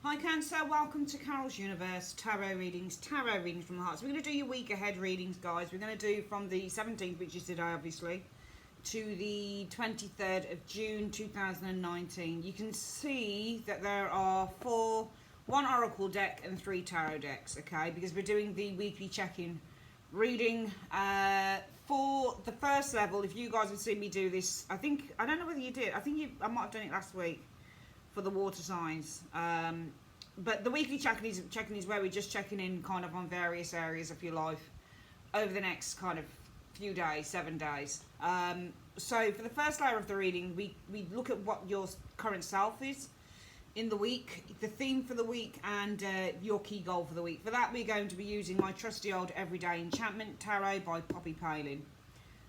Hi Cancer, welcome to Carol's Universe Tarot readings from the heart. So we're going to do your week ahead readings, guys. We're going to do from the 17th, which is today obviously, to the 23rd of June 2019. You can see that there are one oracle deck and 3 tarot decks, okay, because we're doing the weekly check-in reading. For the first level, if you guys have seen me do this, I don't know whether you did, I might have done it last week for the water signs, but the weekly check-in is where we're just checking in kind of on various areas of your life over the next kind of few days, 7 days. So for the first layer of the reading, we look at what your current self is in the week, the theme for the week, and your key goal for the week. For that, we're going to be using my trusty old Everyday Enchantment Tarot by Poppy Palin.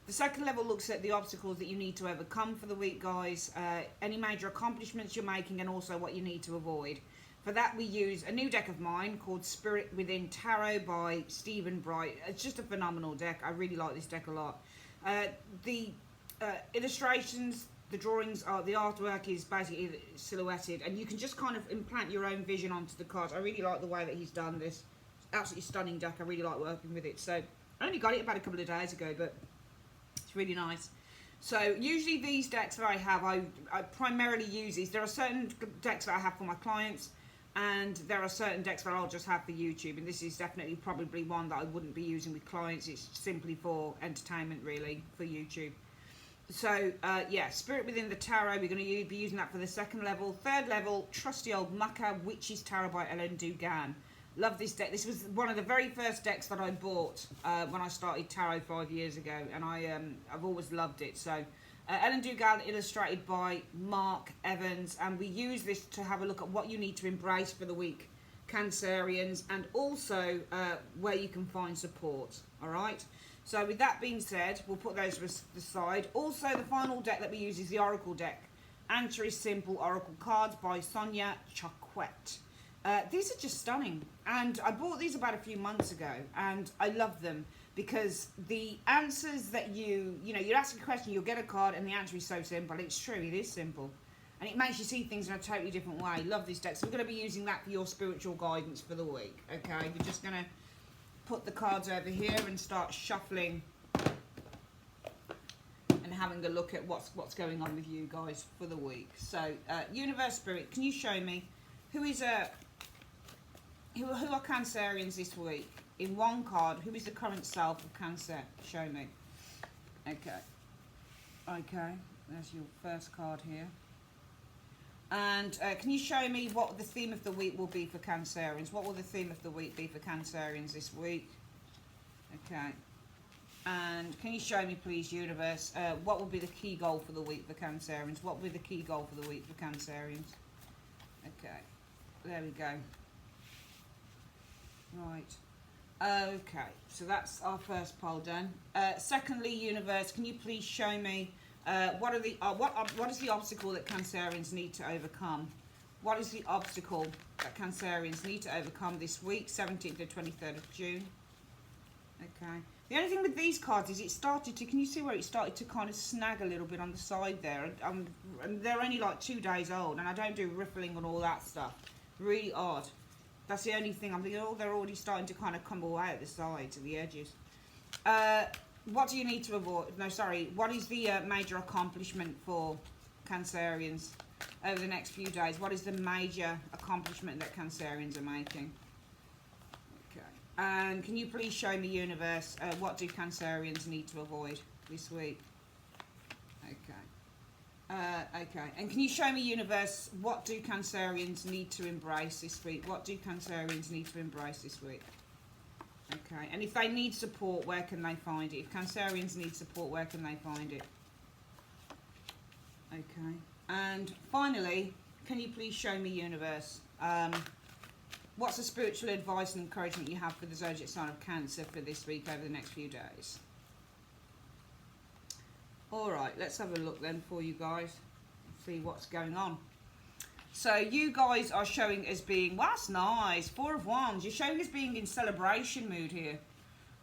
The second level looks at the obstacles that you need to overcome for the week, guys, any major accomplishments you're making, and also what you need to avoid. For that, we use a new deck of mine called Spirit Within Tarot by Stephen Bright. It's just a phenomenal deck. I really like this deck a lot. The illustrations, the drawings, the artwork is basically silhouetted, and you can just kind of implant your own vision onto the cards. I really like the way that he's done this. Absolutely stunning deck. I really like working with it. So I only got it about a couple of days ago, but it's really nice. So usually these decks that I have, I primarily use these. There are certain decks that I have for my clients, and there are certain decks that I'll just have for YouTube. And this is definitely probably one that I wouldn't be using with clients. It's simply for entertainment, really, for YouTube. So yeah, Spirit Within the Tarot, we're going to be using that for the second level. Third level, trusty old Maca Witch's Tarot by Ellen Dugan. Love this deck. This was one of the very first decks that I bought when I started tarot 5 years ago, and I've always loved it. So Ellen Dugan, illustrated by Mark Evans, and we use this to have a look at what you need to embrace for the week, Cancerians, and also where you can find support. All right. So with that being said, we'll put those to the side. Also, the final deck that we use is the Oracle deck. Answer is Simple Oracle Cards by Sonia Choquette. These are just stunning, and I bought these about a few months ago, and I love them because the answers that you ask a question, you'll get a card, and the answer is so simple. It's true, it is simple, and it makes you see things in a totally different way. Love this deck. So we're going to be using that for your spiritual guidance for the week. Okay, we're just going to put the cards over here and start shuffling and having a look at what's going on with you guys for the week. So Universe Spirit, can you show me who are Cancerians this week? In one card, who is the current self of Cancer? Show me. Okay. Okay, there's your first card here. And can you show me what the theme of the week will be for Cancerians? What will the theme of the week be for Cancerians this week? Okay. And can you show me, please, Universe, what will be the key goal for the week for Cancerians? What will be the key goal for the week for Cancerians? Okay. There we go. Right. Okay, so that's our first poll done. Secondly, Universe, can you please show me what is the obstacle that Cancerians need to overcome? What is the obstacle that Cancerians need to overcome this week, 17th to 23rd of June? Okay. The only thing with these cards is can you see where it started to kind of snag a little bit on the side there? And they're only like 2 days old, and I don't do riffling and all that stuff. Really odd. That's the only thing. I'm thinking, oh, they're already starting to kind of come away at the sides, at the edges. What do you need to avoid? No, sorry. What is the major accomplishment for Cancerians over the next few days? What is the major accomplishment that Cancerians are making? Okay. And can you please show me, Universe, what do Cancerians need to avoid this week? Okay. Okay, and can you show me, Universe, what do Cancerians need to embrace this week? What do Cancerians need to embrace this week? Okay, and if they need support, where can they find it? If Cancerians need support, where can they find it? Okay, and finally, can you please show me, Universe, what's the spiritual advice and encouragement you have for the zodiac sign of Cancer for this week over the next few days? Alright, let's have a look then for you guys, see what's going on. So you guys are showing as being, well, that's nice, 4 of Wands. You're showing as being in celebration mood here.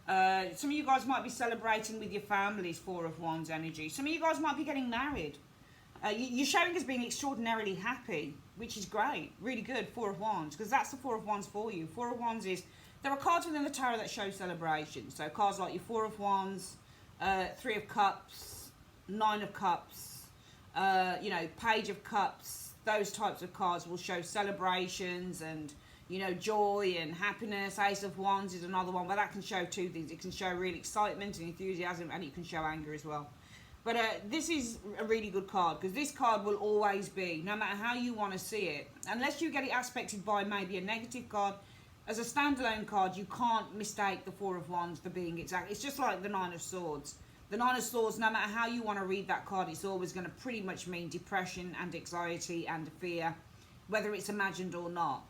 Some of you guys might be celebrating with your families, 4 of Wands energy. Some of you guys might be getting married. You're showing as being extraordinarily happy. which is great, really good. Four of Wands, because that's the Four of Wands for you. Four of Wands is, there are cards within the tarot that show celebration. So cards like your Four of Wands, Three of Cups, Nine of Cups, you know, Page of Cups. Those types of cards will show celebrations and, you know, joy and happiness. Ace of Wands is another one, but that can show two things. It can show real excitement and enthusiasm, and it can show anger as well. But this is a really good card, because this card will always be, no matter how you want to see it, unless you get it aspected by maybe a negative card, as a standalone card, you can't mistake the Four of Wands for being exact. It's just like the Nine of Swords. The Nine of Swords, no matter how you want to read that card, it's always going to pretty much mean depression and anxiety and fear, whether it's imagined or not.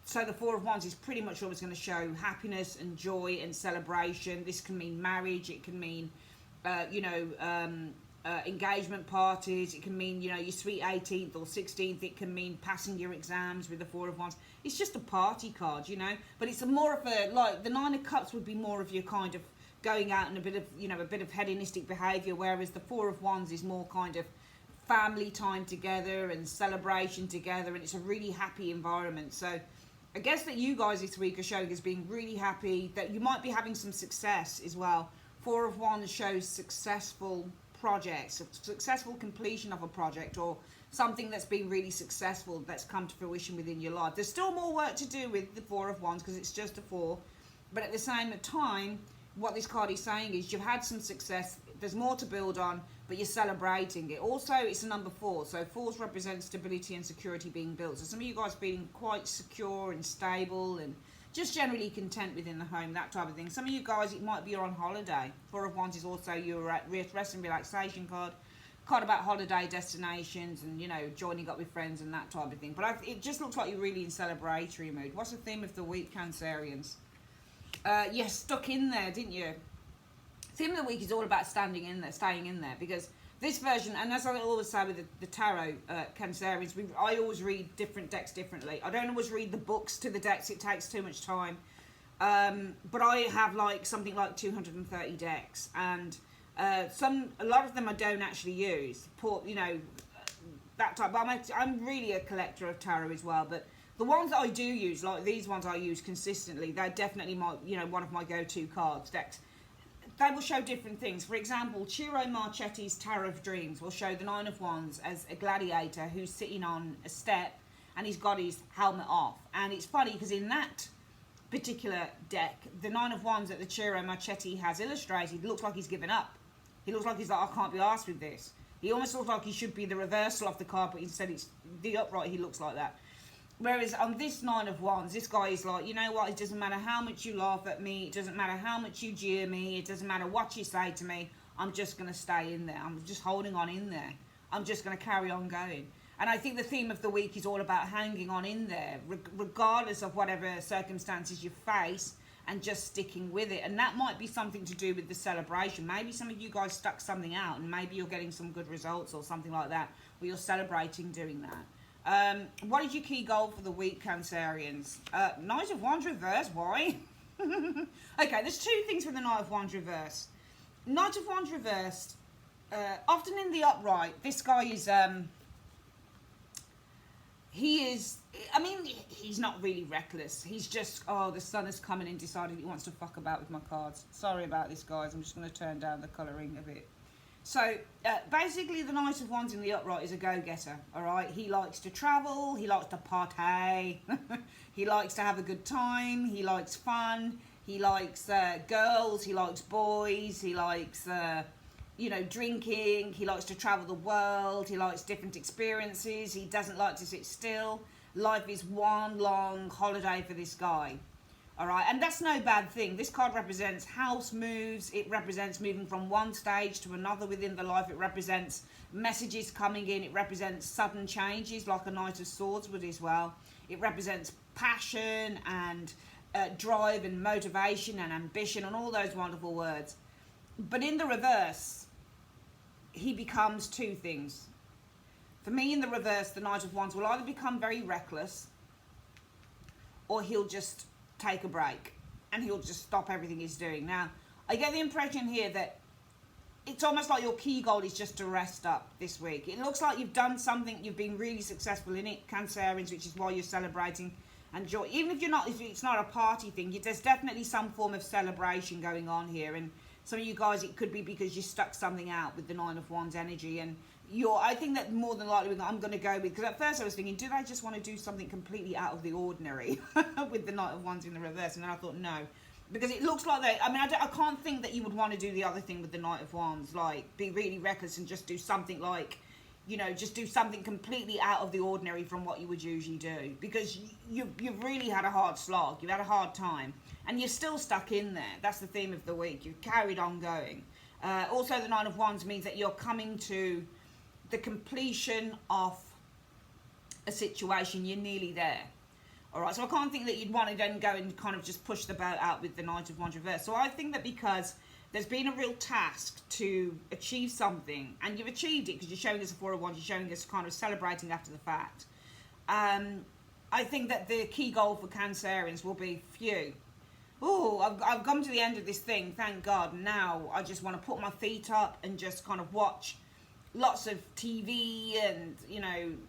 So the Four of Wands is pretty much always going to show happiness and joy and celebration. This can mean marriage. It can mean, you know, engagement parties. It can mean, you know, your sweet 18th or 16th. It can mean passing your exams with the Four of Wands. It's just a party card, you know. But it's a more of a, like, the Nine of Cups would be more of your kind of going out and a bit of, you know, a bit of hedonistic behaviour, whereas the Four of Wands is more kind of family time together and celebration together, and it's a really happy environment. So I guess that you guys this week are showing as being really happy, that you might be having some success as well. Four of Wands shows successful projects, successful completion of a project, or something that's been really successful that's come to fruition within your life. There's still more work to do with the Four of Wands because it's just a four, but at the same time, what this card is saying is you've had some success, there's more to build on, but you're celebrating it. Also, it's a number four, so fours represent stability and security being built. So some of you guys feeling quite secure and stable and just generally content within the home, that type of thing. Some of you guys, it might be you're on holiday. Four of Wands is also your rest and relaxation card about holiday destinations and, you know, joining up with friends and that type of thing. But it just looks like you're really in celebratory mood. What's the theme of the week, Cancerians? Yes, stuck in there, didn't you? Theme of the week is all about staying in there, because this version, and as I always say with the tarot, Cancerians, I always read different decks differently. I don't always read the books to the decks, it takes too much time. But I have like something like 230 decks, and a lot of them I don't actually use. You know, that type. But I'm really a collector of tarot as well, but the ones that I do use, like these ones I use consistently, they're definitely one of my go-to cards decks. They will show different things. For example, Ciro Marchetti's Tarot of Dreams will show the Nine of Wands as a gladiator who's sitting on a step and he's got his helmet off. And it's funny because in that particular deck, the Nine of Wands that the Ciro Marchetti has illustrated looks like he's given up. He looks like he's like, I can't be arsed with this. He almost looks like he should be the reversal of the card, but instead it's the upright, he looks like that. Whereas on this Nine of Wands, this guy is like, you know what, it doesn't matter how much you laugh at me, it doesn't matter how much you jeer me, it doesn't matter what you say to me, I'm just going to stay in there. I'm just holding on in there. I'm just going to carry on going. And I think the theme of the week is all about hanging on in there, regardless of whatever circumstances you face, and just sticking with it. And that might be something to do with the celebration. Maybe some of you guys stuck something out, and maybe you're getting some good results or something like that, or you're celebrating doing that. What is your key goal for the week, Cancerians? Knight of Wands reverse, why? Okay, there's two things with the Knight of Wands reverse. Knight of Wands reversed, often in the upright, this guy is, I mean, he's not really reckless. He's just, oh, the sun has come in and decided he wants to fuck about with my cards. Sorry about this, guys. I'm just going to turn down the colouring a bit. So, basically, the Knight of Wands in the upright is a go-getter, all right? He likes to travel, he likes to party, he likes to have a good time, he likes fun, he likes girls, he likes boys, he likes, you know, drinking, he likes to travel the world, he likes different experiences, he doesn't like to sit still. Life is one long holiday for this guy. All right, and that's no bad thing. This card represents house moves. It represents moving from one stage to another within the life. It represents messages coming in. It represents sudden changes like a Knight of Swords would as well. It represents passion and drive and motivation and ambition and all those wonderful words. But in the reverse, he becomes two things. For me, in the reverse, the Knight of Wands will either become very reckless, or he'll just take a break and he'll just stop everything he's doing. Now, I get the impression here that it's almost like your key goal is just to rest up this week. It looks like you've done something, you've been really successful in it, Cancerians, which is why you're celebrating and joy. Even if it's not a party thing, there's definitely some form of celebration going on here. And some of you guys, it could be because you stuck something out with the Nine of Wands energy, and I think that more than likely I'm going to go with, because at first I was thinking, do they just want to do something completely out of the ordinary with the Knight of Wands in the reverse? And then I thought, no. Because it looks like I can't think that you would want to do the other thing with the Knight of Wands, like be really reckless and just do something like, just do something completely out of the ordinary from what you would usually do. Because you've really had a hard slog, you've had a hard time, and you're still stuck in there. That's the theme of the week. You've carried on going. Also, the Nine of Wands means that you're coming to the completion of a situation. You're nearly there. All right, so I can't think that you'd want to then go and kind of just push the boat out with the Knight of Wands reverse. So I think that because there's been a real task to achieve something, and you've achieved it because you're showing us a Four of Wands, you're showing us kind of celebrating after the fact. I think that the key goal for Cancerians will be, phew, oh, I've come to the end of this thing, thank God. Now I just want to put my feet up and just kind of watch lots of TV and,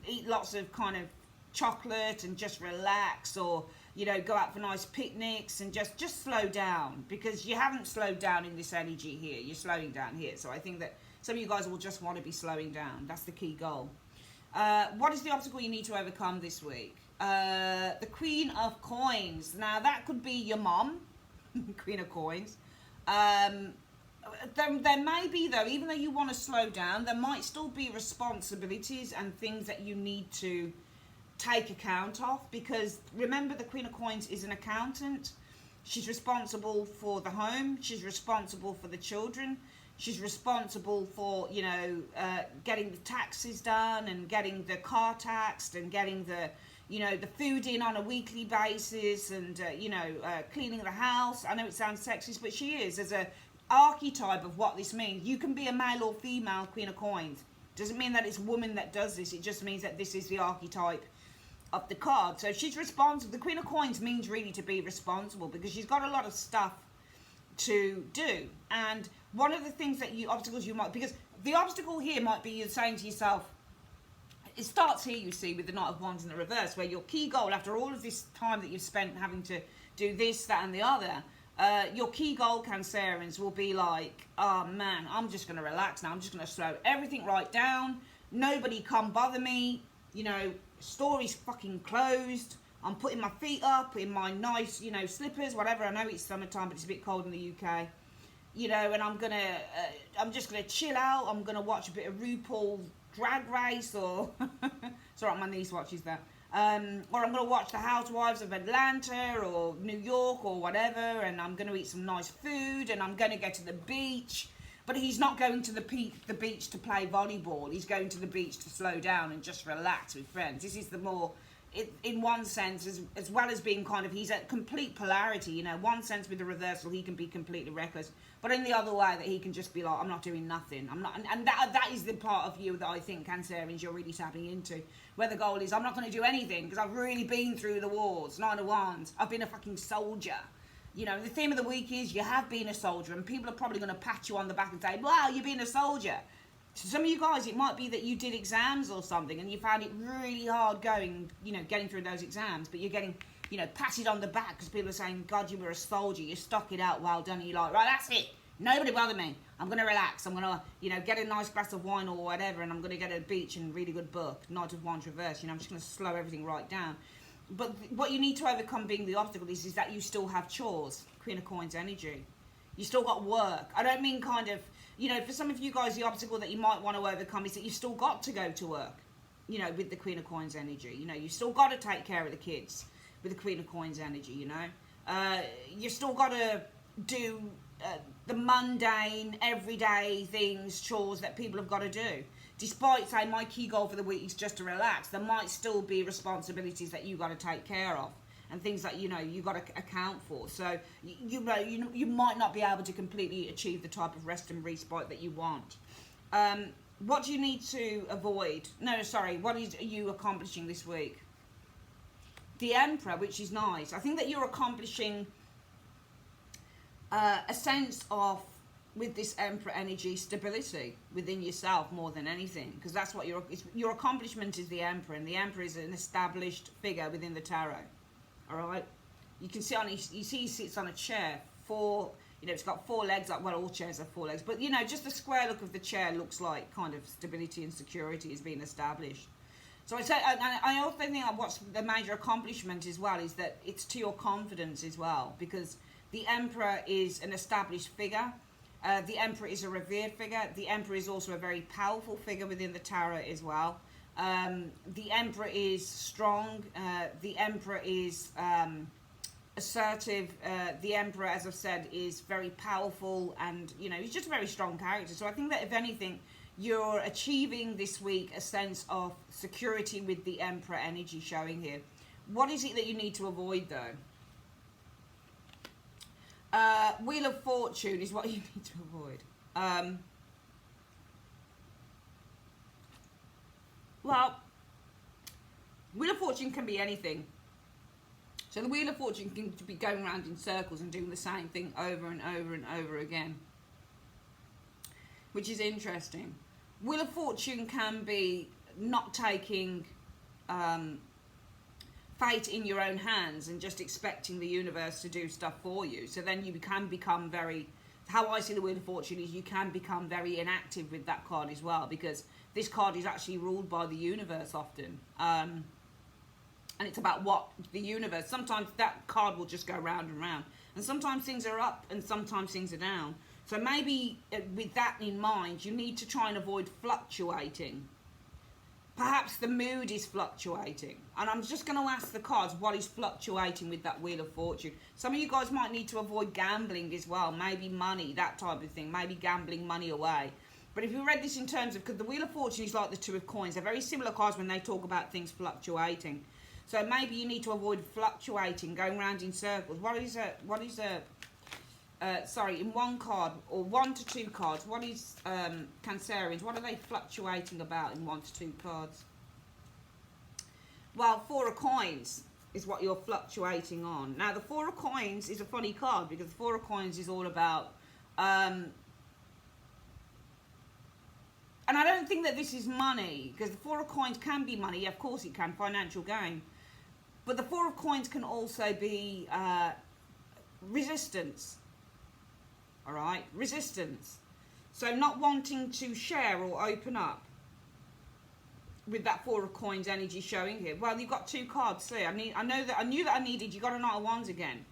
eat lots of kind of chocolate and just relax, or go out for nice picnics and just slow down, because you haven't slowed down in this energy here. You're slowing down here. So I think that some of you guys will just want to be slowing down. That's the key goal. What is the obstacle you need to overcome this week? The Queen of Coins. Now that could be your mom, Queen of Coins. There may be, though, even though you want to slow down, there might still be responsibilities and things that you need to take account of, because remember, the Queen of Coins is an accountant. She's responsible for the home, she's responsible for the children, she's responsible for getting the taxes done and getting the car taxed and getting the the food in on a weekly basis, and cleaning the house. I know it sounds sexist, but she is, as a archetype of what this means. You can be a male or female Queen of Coins. Doesn't mean that it's a woman that does this. It just means that this is the archetype of the card. So she's responsible. The Queen of Coins means really to be responsible, because she's got a lot of stuff to do. And one of the things that obstacles you might, because the obstacle here might be you're saying to yourself, it starts here, you see, with the Knight of Wands in the reverse, where your key goal, after all of this time that you've spent having to do this, that and the other, your key goal, Cancerians, will be like, oh man, I'm just going to relax now. I'm just going to slow everything right down. Nobody come bother me. Story's fucking closed. I'm putting my feet up in my nice, slippers, whatever. I know it's summertime, but it's a bit cold in the UK. And I'm just gonna chill out. I'm gonna watch a bit of RuPaul Drag Race, or it's alright, my niece watches that. Or I'm gonna watch the Housewives of Atlanta or New York or whatever, and I'm gonna eat some nice food, and I'm gonna go to the beach. But he's not going to the beach to play volleyball. He's going to the beach to slow down and just relax with friends. This is the more, in one sense, as well as being kind of, he's at complete polarity. One sense with the reversal, he can be completely reckless. But in the other way, that he can just be like, I'm not doing nothing. I'm not, and that is the part of you that I think, Cancerians, you're really tapping into. Where the goal is, I'm not going to do anything, because I've really been through the wars. Nine of Wands. I've been a fucking soldier. The theme of the week is you have been a soldier, and people are probably going to pat you on the back and say, wow, you've been a soldier. To some of you guys, it might be that you did exams or something, and you found it really hard going, getting through those exams, but you're getting, patted on the back because people are saying, God, you were a soldier, you stuck it out, well done, and you're like, right, that's it. Nobody bother me. I'm going to relax. I'm going to, get a nice glass of wine or whatever, and I'm going to get a beach and read a good book. Knight of Wands reverse. I'm just going to slow everything right down. But what you need to overcome being the obstacle is that you still have chores. Queen of Coins energy. You still got work. I don't mean kind of, for some of you guys, the obstacle that you might want to overcome is that you've still got to go to work, with the Queen of Coins energy. You've still got to take care of the kids with the Queen of Coins energy, You've still got to do the mundane, everyday things, chores that people have got to do. Despite saying my key goal for the week is just to relax, there might still be responsibilities that you got to take care of, and things that you got to account for. So you might not be able to completely achieve the type of rest and respite that you want. What do you need to avoid? No, sorry. What are you accomplishing this week? The Emperor, which is nice. I think that you're accomplishing a sense of with this Emperor energy, stability within yourself more than anything, because that's what your accomplishment is. The Emperor, and the Emperor is an established figure within the tarot. All right, you can see he sits on a chair. It's got 4 legs. Like, well, all chairs have 4 legs, but just the square look of the chair looks like kind of stability and security is being established. So I also think what's the major accomplishment as well is that it's to your confidence as well, because the Emperor is an established figure. The Emperor is a revered figure. The Emperor is also a very powerful figure within the tarot as well. The Emperor is strong. The Emperor is assertive. The Emperor, as I've said, is very powerful, and he's just a very strong character. So I think that if anything, you're achieving this week a sense of security with the Emperor energy showing here. What is it that you need to avoid, though? Wheel of Fortune is what you need to avoid. Well, Wheel of Fortune can be anything. So the Wheel of Fortune can be going around in circles and doing the same thing over and over and over again, which is interesting. Wheel of Fortune can be not taking fate in your own hands and just expecting the universe to do stuff for you. So then you can become very, how I see the Wheel of Fortune is you can become very inactive with that card as well, because this card is actually ruled by the universe often. And it's about what the universe, sometimes that card will just go round and round. And sometimes things are up and sometimes things are down. So maybe with that in mind, you need to try and avoid fluctuating. Perhaps the mood is fluctuating. And I'm just going to ask the cards what is fluctuating with that Wheel of Fortune. Some of you guys might need to avoid gambling as well. Maybe money, that type of thing. Maybe gambling money away. But if you read this in terms of, because the Wheel of Fortune is like the Two of Coins. They're very similar cards when they talk about things fluctuating. So maybe you need to avoid fluctuating, going around in circles. In one card, or 1 to 2 cards, what is Cancerians? What are they fluctuating about in 1 to 2 cards? Well, 4 of Coins is what you're fluctuating on. Now, the 4 of Coins is a funny card, because the 4 of Coins is all about... and I don't think that this is money, because the 4 of Coins can be money. Yeah, of course it can, financial gain. But the 4 of Coins can also be resistance. All right, resistance. So not wanting to share or open up with that 4 of Coins energy showing here. Well, you've got 2 cards. See, I knew that I needed. You got a Knight of Wands again.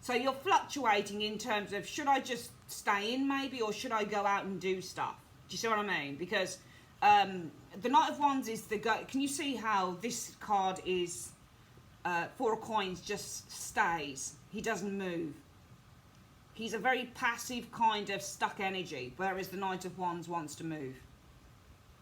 So you're fluctuating in terms of, should I just stay in maybe, or should I go out and do stuff? Do you see what I mean? Because the Knight of Wands is the guy. Can you see how this card is 4 of Coins just stays? He doesn't move. He's a very passive kind of stuck energy, whereas the Knight of Wands wants to move.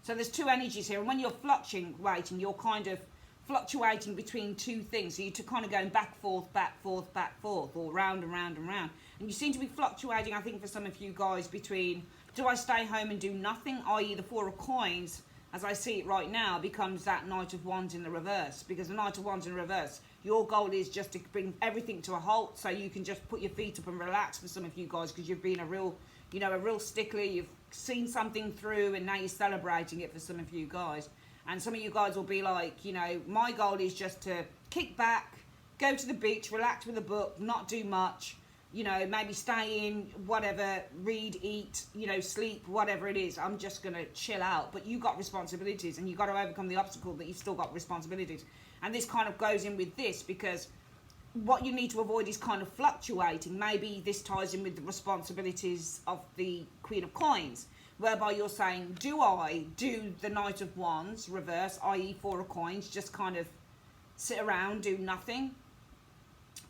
So there's 2 energies here, and when you're fluctuating, you're kind of fluctuating between 2 things. So you're kind of going back, forth, or round and round and round. And you seem to be fluctuating, I think, for some of you guys, between, do I stay home and do nothing, i.e. the 4 of Coins, as I see it right now, becomes that Knight of Wands in the reverse. Because the Knight of Wands in reverse, your goal is just to bring everything to a halt, so you can just put your feet up and relax for some of you guys, because you've been a real stickler. You've seen something through, and now you're celebrating it for some of you guys. And some of you guys will be like, my goal is just to kick back, go to the beach, relax with a book, not do much, maybe stay in, whatever, read, eat, sleep, whatever it is. I'm just going to chill out. But you've got responsibilities, and you've got to overcome the obstacle that you've still got responsibilities. And this kind of goes in with this, because what you need to avoid is kind of fluctuating. Maybe this ties in with the responsibilities of the Queen of Coins, whereby you're saying, do I do the Knight of Wands reverse, i.e. 4 of Coins, just kind of sit around, do nothing?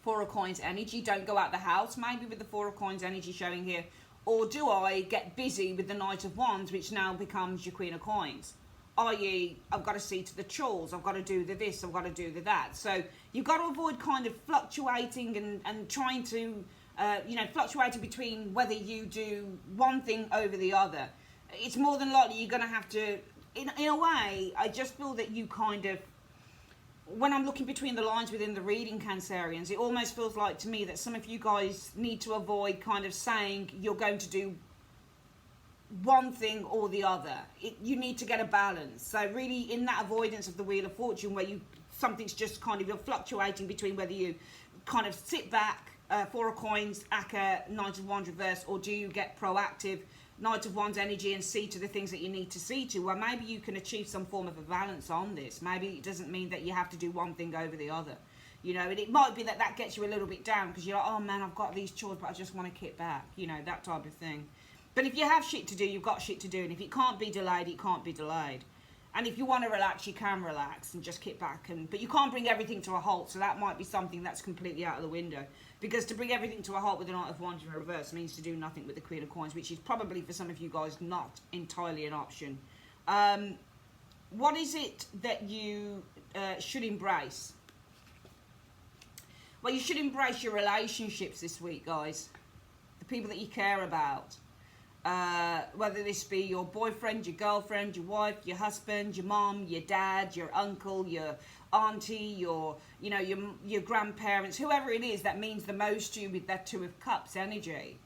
4 of Coins energy, don't go out the house, maybe with the 4 of Coins energy showing here. Or do I get busy with the Knight of Wands, which now becomes your Queen of Coins? I.e., I've got to see to the chores, I've got to do the this, I've got to do the that. So you've got to avoid kind of fluctuating and trying to, fluctuating between whether you do one thing over the other. It's more than likely you're going to have to, in a way, I just feel that you kind of, when I'm looking between the lines within the reading, Cancerians, it almost feels like to me that some of you guys need to avoid kind of saying you're going to do one thing or the other. You need to get a balance. So really, in that avoidance of the Wheel of Fortune, where something's just kind of, you're fluctuating between whether you kind of sit back, Four of Coins, Akka, Knight of Wands reverse, or do you get proactive, Knight of Wands energy, and see to the things that you need to see to? Well, maybe you can achieve some form of a balance on this. Maybe it doesn't mean that you have to do one thing over the other. You know, and it might be that that gets you a little bit down because you're like, oh man, I've got these chores, but I just want to kick back. You know, that type of thing. But if you have shit to do, you've got shit to do. And if it can't be delayed, it can't be delayed. And if you want to relax, you can relax and just kick back. But you can't bring everything to a halt. So that might be something that's completely out of the window. Because to bring everything to a halt with the Knight of Wands in reverse means to do nothing with the Queen of Coins, which is probably for some of you guys not entirely an option. What is it that you should embrace? Well, you should embrace your relationships this week, guys. The people that you care about. Whether this be your boyfriend, your girlfriend, your wife, your husband, your mom, your dad, your uncle, your auntie, your grandparents, whoever it is that means the most to you with that Two of Cups energy.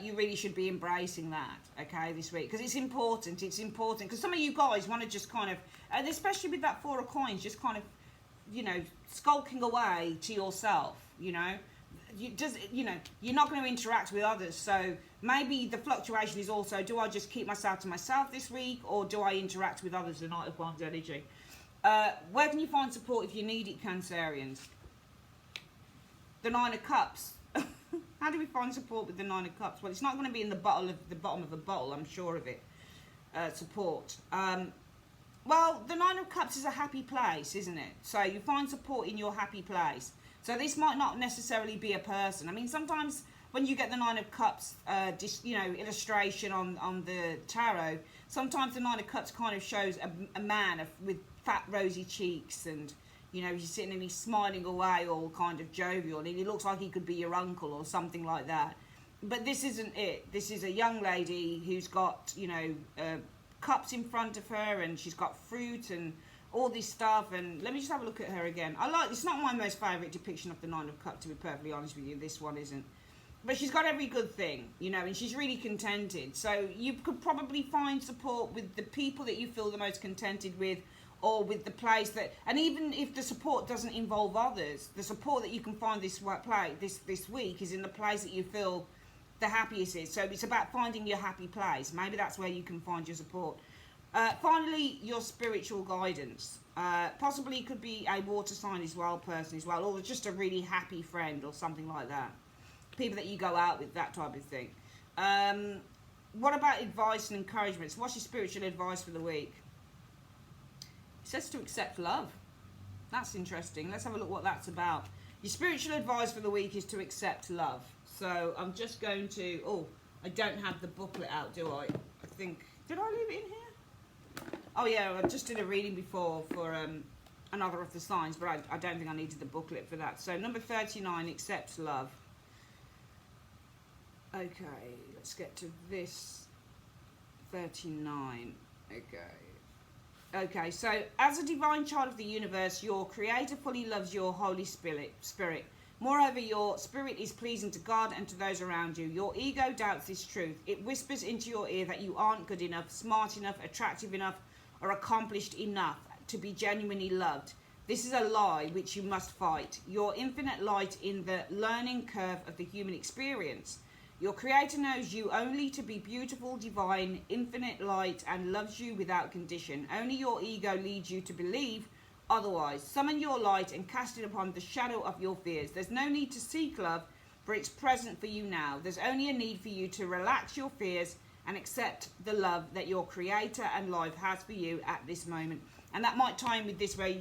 You really should be embracing that, okay, this week. Because it's important. It's important. Because some of you guys want to just kind of, and especially with that Four of Coins, just kind of, skulking away to yourself, you're not going to interact with others. So maybe the fluctuation is also, do I just keep myself to myself this week, or do I interact with others? The Knight of Wands energy. Where can you find support if you need it, Cancerians? The Nine of Cups. How do we find support with the Nine of Cups? Well, it's not going to be in the bottom of a bottle, I'm sure of it. Support. Well, the Nine of Cups is a happy place, isn't it? So you find support in your happy place. So this might not necessarily be a person. I mean, sometimes when you get the Nine of Cups, illustration on the tarot, sometimes the Nine of Cups kind of shows a man with fat, rosy cheeks, and he's sitting and he's smiling away, all kind of jovial, and he looks like he could be your uncle or something like that. But this isn't it. This is a young lady who's got cups in front of her, and she's got fruit and all this stuff. And let me just have a look at her again. It's not my most favourite depiction of the Nine of Cups, to be perfectly honest with you. This one isn't. But she's got every good thing, and she's really contented. So you could probably find support with the people that you feel the most contented with, or with the place that, and even if the support doesn't involve others, the support that you can find this week is in the place that you feel the happiest is. So it's about finding your happy place. Maybe that's where you can find your support. Finally, your spiritual guidance. Possibly it could be a water sign person as well, or just a really happy friend or something like that. People that you go out with, that type of thing. What about advice and encouragement? So what's your spiritual advice for the week? It says to accept love. That's interesting. Let's have a look what that's about. Your spiritual advice for the week is to accept love. So I'm just going to, I don't have the booklet out, do I? I think, did I leave it in here? Oh yeah, I just did a reading before for another of the signs, but I don't think I needed the booklet for that. So number 39, accept love. Okay, let's get to this 39. Okay, so as a divine child of the universe, your creator fully loves your Holy Spirit. Moreover, your spirit is pleasing to God and to those around you. Your ego doubts this truth. It whispers into your ear that you aren't good enough, smart enough, attractive enough, or accomplished enough to be genuinely loved. This is a lie which you must fight. Your infinite light in the learning curve of the human experience. Your creator knows you only to be beautiful, divine, infinite light, and loves you without condition. Only your ego leads you to believe otherwise. Summon your light and cast it upon the shadow of your fears. There's no need to seek love, for it's present for you now. There's only a need for you to relax your fears and accept the love that your creator and life has for you at this moment. And that might tie in with this, where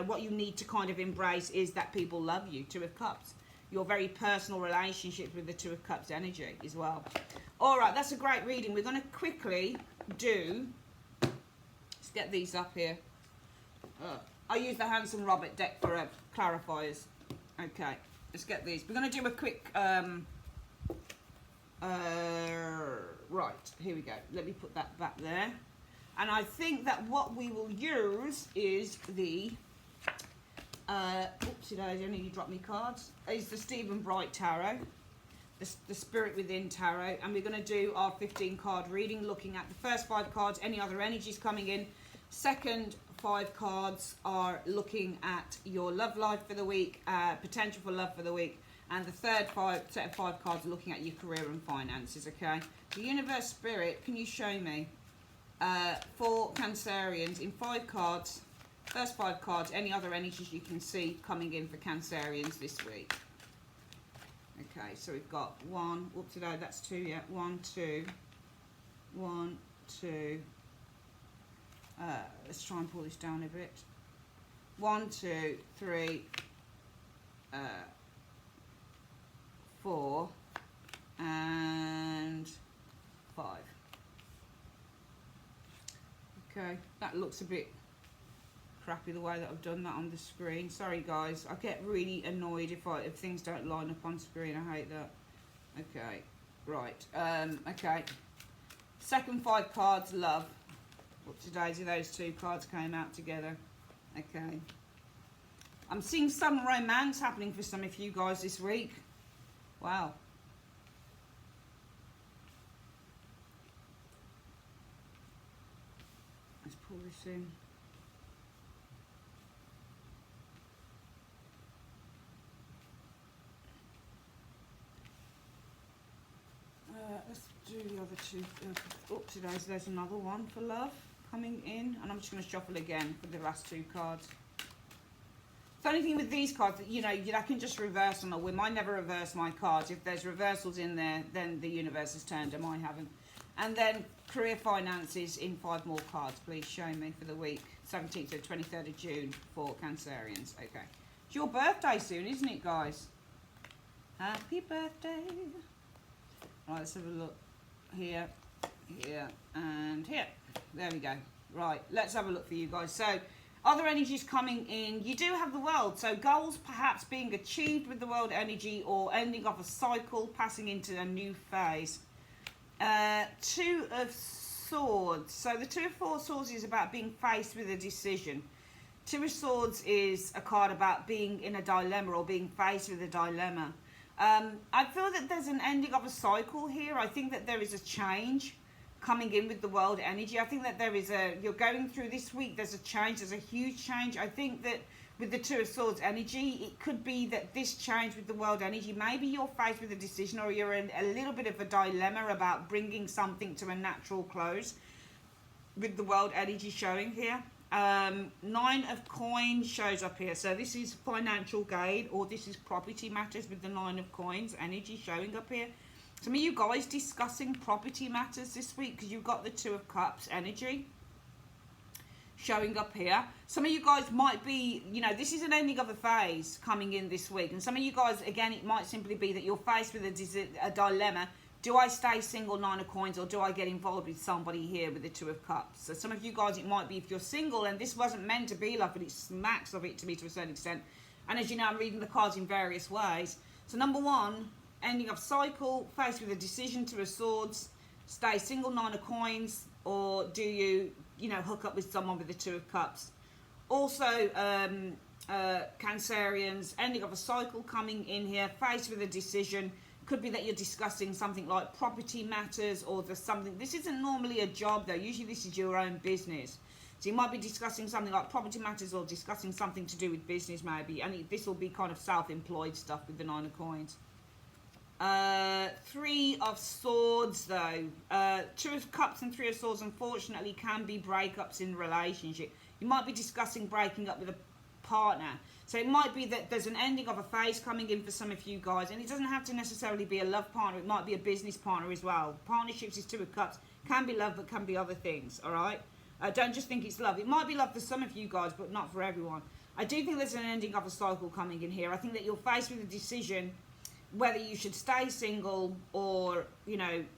what you need to kind of embrace is that people love you. Two of Cups. Your very personal relationship with the Two of Cups energy as well. All right, that's a great reading. We're going to quickly do, let's get these up here. I use the Hanson Robert deck for clarifiers. Okay, let's get these. We're going to do a quick, right, here we go. Let me put that back there. And I think that what we will use is the, oopsie daisy, I nearly dropped my cards, is the Stephen Bright Tarot. the Spirit Within Tarot, and we're going to do our 15 card reading, looking at the first 5 cards, any other energies coming in. Second 5 cards are looking at your love life for the week, potential for love for the week, and the third set of 5 cards are looking at your career and finances. Okay, the Universe Spirit, can you show me for Cancerians in 5 cards, first 5 cards, any other energies you can see coming in for Cancerians this week? Okay, so we've got 1, whoops, today that's 2, yeah, 1, 2, 1, 2, let's try and pull this down a bit, 1, 2, 3, 4, and 5. Okay, that looks a bit crappy the way that I've done that on the screen. Sorry guys, I get really annoyed if things don't line up on screen. I hate that. Okay, right. Okay. Second 5 cards, love. Whoopsie daisy, those 2 cards came out together. Okay. I'm seeing some romance happening for some of you guys this week. Wow. Let's pull this in. Let's do the other 2. Oopsie, there's another one for love coming in, and I'm just going to shuffle again for the last 2 cards. The only thing with these cards, that I can just reverse them. I might never reverse my cards. If there's reversals in there, then the universe has turned them. I haven't. And then career finances in 5 more cards. Please show me for the week 17th to 23rd of June for Cancerians. Okay, it's your birthday soon, isn't it, guys? Happy birthday. Right, let's have a look here, here, and here. There we go. Right, let's have a look for you guys. So, other energies coming in. You do have the World. So, goals perhaps being achieved with the World energy, or ending off a cycle, passing into a new phase. 2 of Swords. So, the 2 of Swords is about being faced with a decision. 2 of Swords is a card about being in a dilemma, or being faced with a dilemma. I feel that there's an ending of a cycle here. I think that there is a change coming in with the World energy. I think that you're going through this week, there's a change, there's a huge change. I think that with the 2 of Swords energy, it could be that this change with the World energy, maybe you're faced with a decision, or you're in a little bit of a dilemma about bringing something to a natural close with the World energy showing here. 9 of Coins shows up here, so this is financial gain, or this is property matters with the 9 of Coins energy showing up here. Some of you guys discussing property matters this week, because you've got the 2 of Cups energy showing up here. Some of you guys might be, this is an ending of a phase coming in this week, and some of you guys, again, it might simply be that you're faced with a dilemma. Do I stay single, 9 of Coins, or do I get involved with somebody here with the 2 of Cups? So some of you guys, it might be if you're single, and this wasn't meant to be love, but it smacks of it to me to a certain extent. And as you know, I'm reading the cards in various ways. So number 1, ending of cycle, faced with a decision, 2 of Swords, stay single, 9 of Coins, or do you, hook up with someone with the 2 of Cups? Also, Cancerians, ending of a cycle coming in here, faced with a decision. Could be that you're discussing something like property matters, or there's something. This isn't normally a job though. Usually this is your own business. So you might be discussing something like property matters, or discussing something to do with business maybe. And this will be kind of self-employed stuff with the 9 of Coins. 3 of Swords though. 2 of Cups and 3 of Swords unfortunately can be breakups in relationship. You might be discussing breaking up with a partner. So it might be that there's an ending of a phase coming in for some of you guys, and it doesn't have to necessarily be a love partner. It might be a business partner as well. Partnerships is 2 of Cups. Can be love, but can be other things, all right? Don't just think it's love. It might be love for some of you guys, but not for everyone. I do think there's an ending of a cycle coming in here. I think that you're faced with a decision whether you should stay single, or,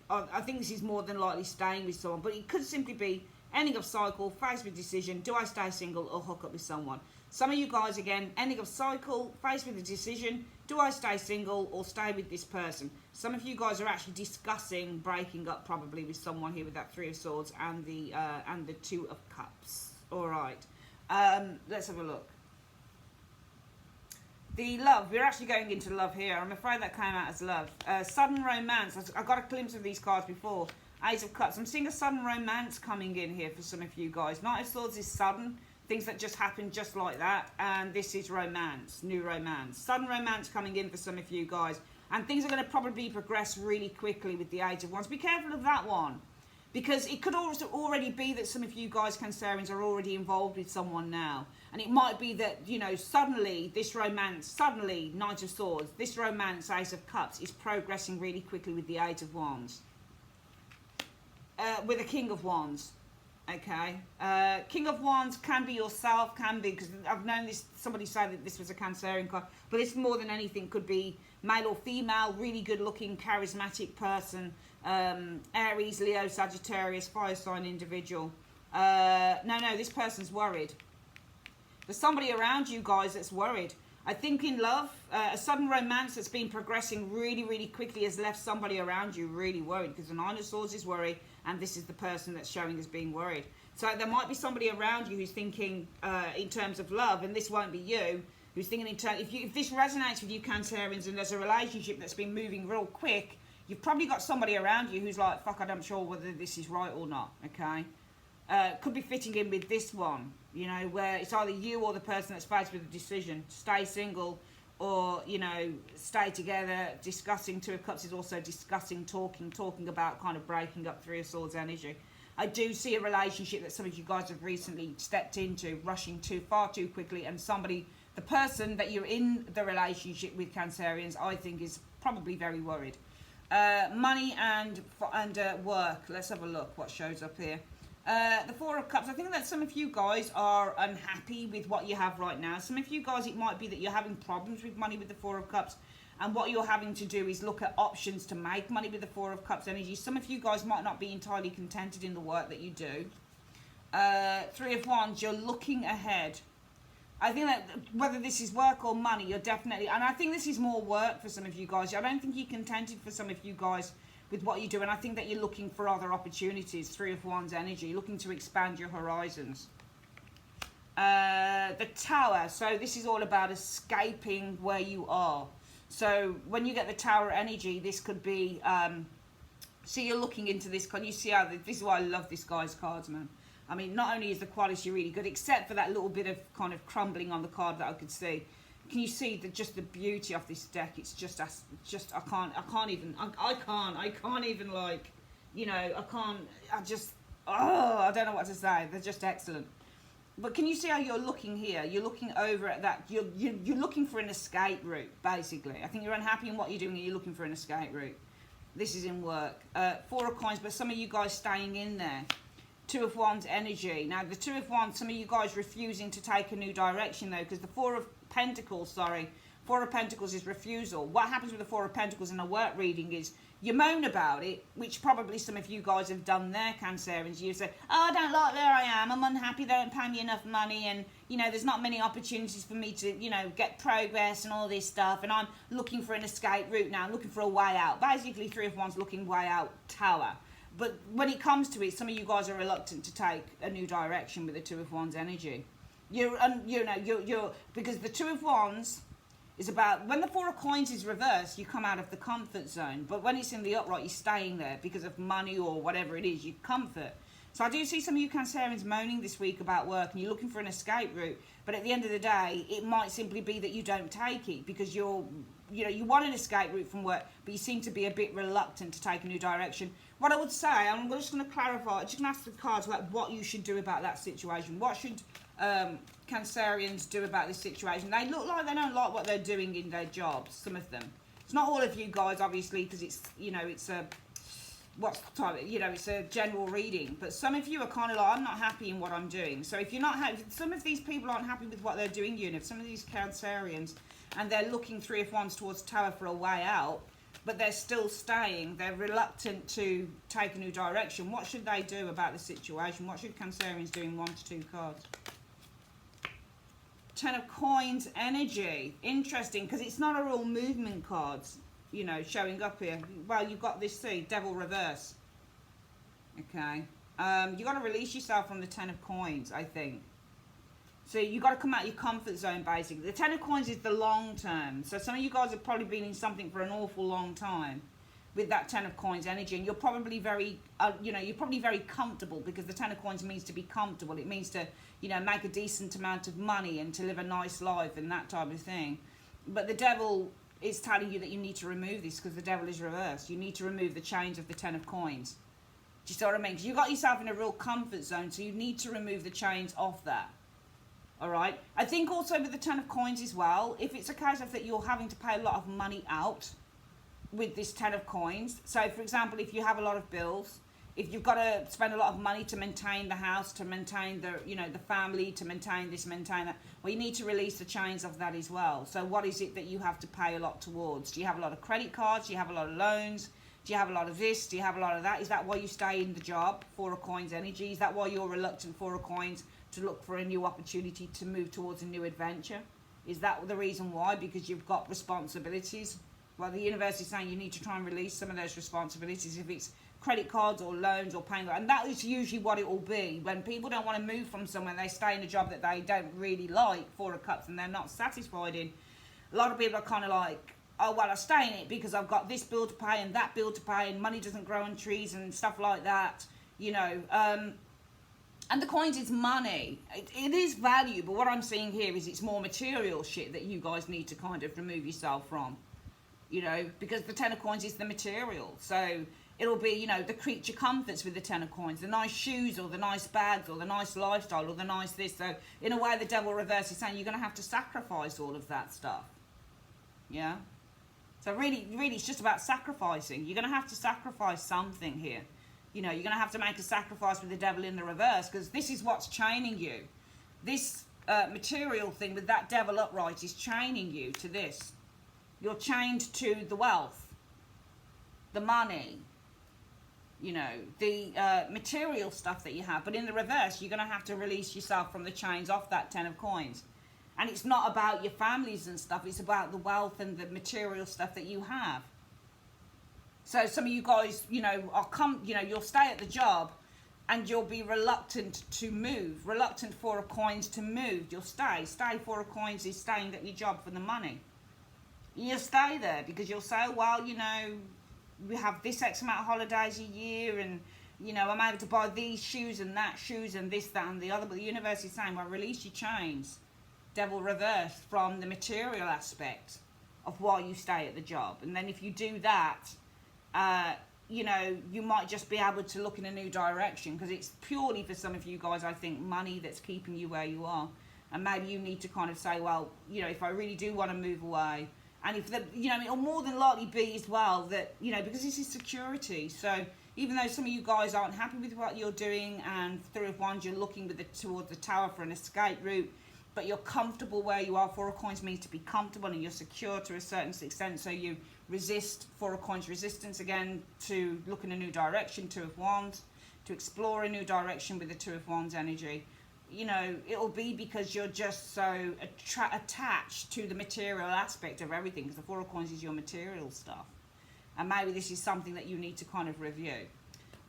I think this is more than likely staying with someone, but it could simply be ending of cycle, faced with decision, do I stay single or hook up with someone? Some of you guys, again, ending of cycle, faced with a decision, do I stay single or stay with this person? Some of you guys are actually discussing breaking up probably with someone here with that 3 of Swords and the 2 of Cups. All right, let's have a look. The love, we're actually going into love here. I'm afraid that came out as love. Sudden romance. I got a glimpse of these cards before. Ace of Cups. I'm seeing a sudden romance coming in here for some of you guys. Knight of Swords is sudden. Things that just happen just like that. And this is romance. New romance. Sudden romance coming in for some of you guys. And things are going to probably progress really quickly with the Age of Wands. Be careful of that one. Because it could also already be that some of you guys, Cancerians, are already involved with someone now. And it might be that, you know, suddenly this romance, suddenly Knight of Swords, this romance, Ace of Cups, is progressing really quickly with the Eight of Wands. With a King of Wands, okay? King of Wands can be yourself, can be, because I've known this, somebody say that this was a Cancerian card, but it's more than anything, could be male or female, really good looking, charismatic person, Aries, Leo, Sagittarius, fire sign individual. No, this person's worried. There's somebody around you guys that's worried. I think in love, a sudden romance that's been progressing really, really quickly has left somebody around you really worried, because the Nine of Swords is worry, and this is the person that's showing as being worried. So there might be somebody around you who's thinking in terms of love, and this won't be you, who's thinking in terms, if this resonates with you, Cancerians, and there's a relationship that's been moving real quick, you've probably got somebody around you who's like, fuck, I'm not sure whether this is right or not, okay? Could be fitting in with this one, you know, where it's either you or the person that's faced with a decision. Stay single or, you know, stay together. Discussing, Two of Cups is also discussing, talking about kind of breaking up Three of Swords energy. I do see a relationship that some of you guys have recently stepped into, rushing far too quickly, and somebody, the person that you're in the relationship with, Cancerians, I think is probably very worried. Money and work. Let's have a look what shows up here. The Four of Cups, I think that some of you guys are unhappy with what you have right now. Some of you guys, it might be that you're having problems with money with the Four of Cups, and what you're having to do is look at options to make money with the Four of Cups energy. Some of you guys might not be entirely contented in the work that you do. Three of Wands, you're looking ahead. I think that whether this is work or money, you're definitely, and I think this is more work for some of you guys. I don't think you're contented for some of you guys with what you do, and I think that you're looking for other opportunities. Three of Wands energy, looking to expand your horizons. The Tower, so this is all about escaping where you are. So when you get the Tower energy, this could be, so you're looking into this, can you see how, this is why I love this guy's cards, man. I mean, not only is the quality really good, except for that little bit of kind of crumbling on the card that I could see. Can you see just the beauty of this deck? It's just I can't even like, you know, I don't know what to say. They're just excellent. But can you see how you're looking here? You're looking over at that. You're looking for an escape route, basically. I think you're unhappy in what you're doing and you're looking for an escape route. This is in work. Four of Coins, but some of you guys staying in there. Two of Wands energy. Now, the Two of Wands, some of you guys refusing to take a new direction, though, because the Four of Pentacles, Four of Pentacles is refusal. What happens with the Four of Pentacles in a work reading is you moan about it, which probably some of you guys have done there, Cancerians. You say, oh, I don't like where I am, I'm unhappy, they don't pay me enough money, and, you know, there's not many opportunities for me to, you know, get progress and all this stuff, and I'm looking for an escape route now, I'm looking for a way out. Basically, Three of Wands looking way out, Tower. But when it comes to it, some of you guys are reluctant to take a new direction with the Two of Wands energy. You're because the Two of Wands is about, when the Four of Coins is reversed, you come out of the comfort zone. But when it's in the upright, you're staying there because of money or whatever it is, you comfort. So I do see some of you Cancerians moaning this week about work and you're looking for an escape route. But at the end of the day, it might simply be that you don't take it because you want an escape route from work, but you seem to be a bit reluctant to take a new direction. What I would say, I'm just going to clarify, just going to ask the cards like what you should do about that situation. What should Cancerians do about this situation? They look like they don't like what they're doing in their jobs, some of them. It's not all of you guys, obviously, because it's, you know, it's a, what's the time, you know, it's a general reading. But some of you are kind of like, I'm not happy in what I'm doing. So if you're not happy, some of these people aren't happy with what they're doing, some of these Cancerians, and they're looking Three of Wands towards Tower for a way out, but they're still staying, they're reluctant to take a new direction. What should they do about the situation? What should Cancerians do in 1 to 2 cards? Ten of Coins energy. Interesting, because it's not a real movement cards, you know, showing up here. Well, you've got this, see, Devil reverse. Okay. You've got to release yourself from the Ten of Coins, I think. So you got to come out of your comfort zone, basically. The Ten of Coins is the long term. So some of you guys have probably been in something for an awful long time with that Ten of Coins energy, and you're probably very, you're probably very comfortable, because the Ten of Coins means to be comfortable. It means to, make a decent amount of money and to live a nice life and that type of thing. But the devil is telling you that you need to remove this, because the devil is reversed. You need to remove the chains of the Ten of Coins. Do you see what I mean? Because you got yourself in a real comfort zone, so you need to remove the chains off that. All right. I think also with the Ten of Coins as well, if it's a case of that you're having to pay a lot of money out with this Ten of Coins. So, for example, if you have a lot of bills, if you've got to spend a lot of money to maintain the house, to maintain the, the family, to maintain this, maintain that, well, you need to release the chains of that as well. So what is it that you have to pay a lot towards? Do you have a lot of credit cards? Do you have a lot of loans? Do you have a lot of this? Do you have a lot of that? Is that why you stay in the job, Four of Coins energy? Is that why you're reluctant, Four of Coins, to look for a new opportunity to move towards a new adventure? Is that the reason why? Because you've got responsibilities? Well, the universe is saying you need to try and release some of those responsibilities, if it's credit cards or loans or paying, and that is usually what it will be. When people don't want to move from somewhere, they stay in a job that they don't really like, Four of Cups, and they're not satisfied in. A lot of people are kind of like, oh, well, I stay in it because I've got this bill to pay and that bill to pay, and money doesn't grow on trees and stuff like that, and the coins is money. It is value, but what I'm seeing here is it's more material shit that you guys need to kind of remove yourself from. Because the Ten of Coins is the material. So it'll be, the creature comforts with the Ten of Coins. The nice shoes, or the nice bags, or the nice lifestyle, or the nice this. So in a way, the devil reverse is saying you're going to have to sacrifice all of that stuff. Yeah? So really, it's just about sacrificing. You're going to have to sacrifice something here. You're going to have to make a sacrifice with the devil in the reverse, because this is what's chaining you. This material thing with that devil upright is chaining you to this. You're chained to the wealth, the money, the material stuff that you have. But in the reverse, you're going to have to release yourself from the chains off that Ten of Coins. And it's not about your families and stuff. It's about the wealth and the material stuff that you have. So some of you guys, you'll stay at the job and you'll be reluctant to move. Reluctant, Four of Coins, to move. You'll stay. Four of Coins is staying at your job for the money. You'll stay there because you'll say, well, we have this X amount of holidays a year, and, I'm able to buy these shoes and that shoes and this, that and the other. But the universe is saying, well, release your chains, devil reversed, from the material aspect of why you stay at the job. And then if you do that, you might just be able to look in a new direction, because it's purely for some of you guys, I think, money that's keeping you where you are. And maybe you need to kind of say, well, if I really do want to move away, and if it'll more than likely be as well that, because this is security. So even though some of you guys aren't happy with what you're doing, and Three of Wands, you're looking towards the Tower for an escape route, but you're comfortable where you are. Four of Coins means to be comfortable, and you're secure to a certain extent, so you resist, Four of Coins resistance again, to look in a new direction, Two of Wands, to explore a new direction with the Two of Wands energy. It'll be because you're just so attached to the material aspect of everything, because the Four of Coins is your material stuff. And maybe this is something that you need to kind of review.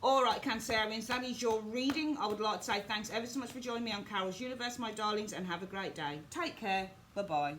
All right, Cancerians, that is your reading. I would like to say thanks ever so much for joining me on Carol's Universe, my darlings, and have a great day. Take care. Bye-bye.